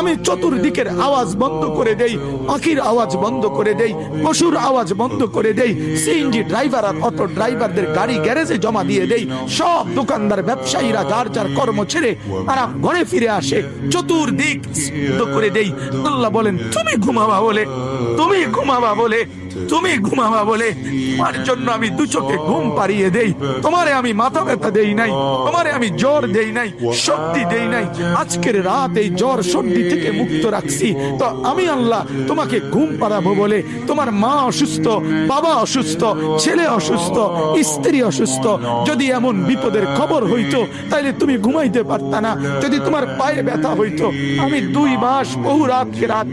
আমি চতুর্দিকের আওয়াজ বন্ধ করে দেই, পাখির আওয়াজ বন্ধ করে দেই, পশুর আওয়াজ বন্ধ করে দেই, সিএনজি ড্রাইভার আর অটো ড্রাইভারদের গাড়ি গ্যারেজে জমা দিয়ে দেই, সব দোকানদার ব্যবসায়ীরা যার যার কর্ম ছেড়ে তারা ঘরে ফিরে আসে, চতুর্দিক বন্ধ করে দেই। আল্লাহ বলেন তুমি ঘুমাবা বলে, তুমি ঘুমাবা বলে, তুমি ঘুমাবা বলে তোমার জন্য আমি দু চোখে ঘুম পাড়িয়ে দেই। তোমারে আমি মাথা ব্যথা দেই নাই, তোমারে আমি জ্বর দেই নাই, সর্দি দেই নাই। আজকের রাত এই জ্বর সর্দি থেকে মুক্ত রাখছি, তো আমি আল্লাহ তোমাকে ঘুম পাড়াবো বলে। তোমার মা অসুস্থ, বাবা অসুস্থ, ছেলে অসুস্থ, স্ত্রী অসুস্থ, যদি এমন বিপদের খবর হইতো তাইলে তুমি ঘুমাইতে পারতা না। যদি তোমার পায়ে ব্যথা হইতো, আমি 2 মাস বহু রাতকে রাত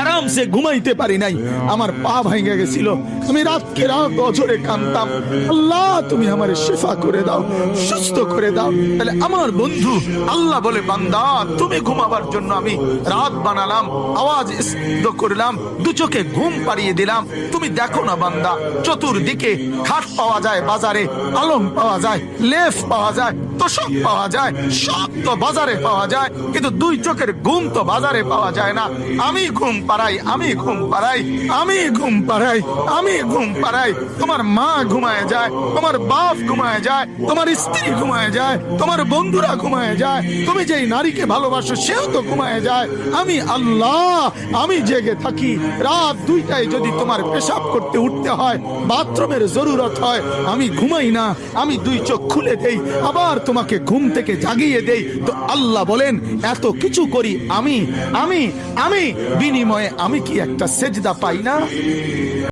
আরামসে ঘুমাইতে পারি নাই, আমার পা ভেঙে গেছিল, আমি রাতকে রাত অঝরে কাঁদতাম, আল্লাহ তুমি আমার শিফা করে দাও, সুস্থ করে দাও। তাহলে আমার বন্ধু আল্লাহ বলে বান্দা তুমি ঘুমাবার জন্য আমি রাত বানালাম, আওয়াজ স্তব্ধ করলাম, দু চোখে ঘুম পাড়িয়ে দিলাম। তুমি দেখো না বান্দা, চতুর্দিকে খাট পাওয়া যায় বাজারে, আলম পাওয়া যায়, লেফ পাওয়া যায়, তোষক পাওয়া যায়, সব তো বাজারে পাওয়া যায়, কিন্তু 2 চোখের ঘুম তো বাজারে পাওয়া যায় না। আমি ঘুম পাড়াই, আমি ঘুম পাড়াই, আমি ঘুম পাড়াই, আমি ঘুম পাড়াই। তোমার মা ঘুমায় যায়, তোমার বাপ ঘুমায় যায়, তোমার স্ত্রী ঘুমায় যায়, তোমার বন্ধুরা ঘুমায় যায়, তুমি যেই নারীকে ভালোবাসো সেও তো ঘুমায় যায়। আমি আল্লাহ আমি জেগে থাকি। রাত 2টায় যদি তোমার পেশাব করতে উঠতে হয়, বাথরুমের জরুরত হয়, আমি ঘুমাই না, আমি 2 চোখ খুলে দেই, আবার তোমাকে ঘুম থেকে জাগিয়ে দেই। তো আল্লাহ বলেন এত কিছু করি আমি, আমি আমি বিনিময়ে আমি কি একটা সেজদা পাই না?